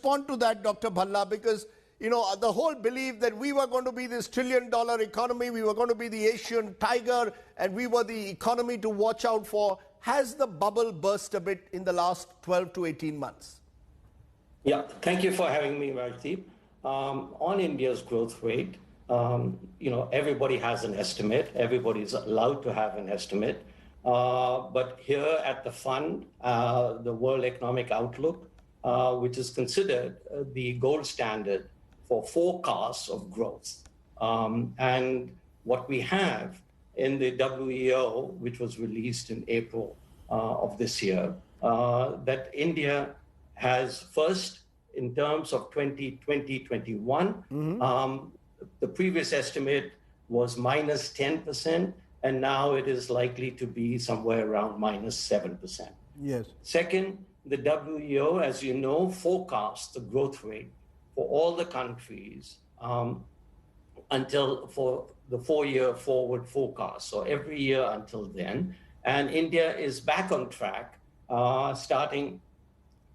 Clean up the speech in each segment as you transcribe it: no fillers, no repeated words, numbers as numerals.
respond to that, Dr. Bhalla? Because, the whole belief that we were going to be this trillion-dollar economy, we were going to be the Asian tiger, and we were the economy to watch out for. Has the bubble burst a bit in the last 12 to 18 months? Yeah, thank you for having me, Rajdeep. On India's growth rate, everybody has an estimate. Everybody's allowed to have an estimate. But here at the fund, the World Economic Outlook, which is considered the gold standard for forecasts of growth. And what we have in the WEO, which was released in April of this year, that India has first, in terms of 2020-21, the previous estimate was minus 10%, and now it is likely to be somewhere around minus 7%. Yes. Second, the WEO, as you know, forecasts the growth rate for all the countries until for the 4-year forward forecast. So every year until then. And India is back on track starting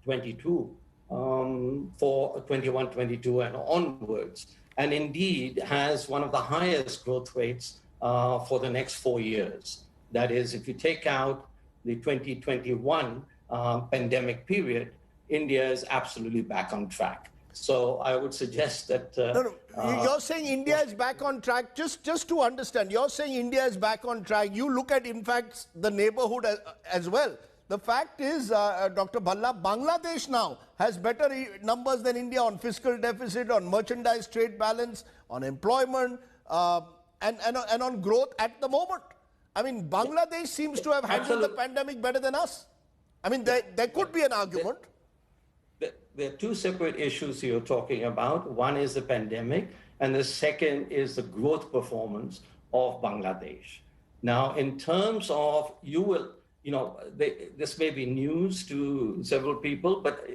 22 for 21, 22 and onwards. And indeed has one of the highest growth rates for the next 4 years. That is, if you take out the 2021 pandemic period, India is absolutely back on track. So I would suggest that... you're saying India is back on track. Just to understand, you're saying India is back on track. You look at, in fact, the neighborhood as well. The fact is, Dr. Bhalla, Bangladesh now has better numbers than India on fiscal deficit, on merchandise trade balance, on employment, and on growth at the moment. I mean, Bangladesh seems to have handled the pandemic better than us. I mean, there could be an argument. There are two separate issues you're talking about. One is the pandemic, and the second is the growth performance of Bangladesh. Now, in terms of, this may be news to several people, but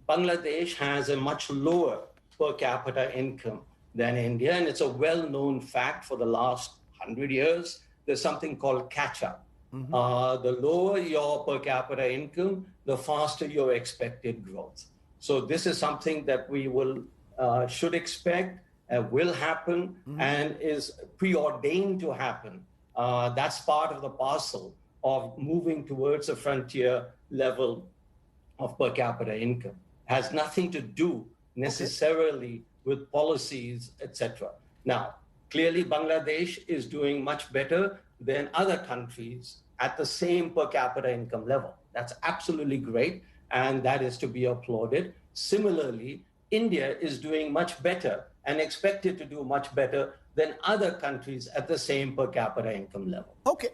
Bangladesh has a much lower per capita income than India, and it's a well-known fact for the last 100 years. There's something called catch-up. The lower your per capita income, the faster your expected growth. So this is something that we should expect, will happen, and is preordained to happen. That's part of the parcel of moving towards a frontier level of per capita income. Has nothing to do necessarily with policies, etc. Now, clearly Bangladesh is doing much better than other countries at the same per capita income level. That's absolutely great, and that is to be applauded. Similarly, India is doing much better and expected to do much better than other countries at the same per capita income level. Okay.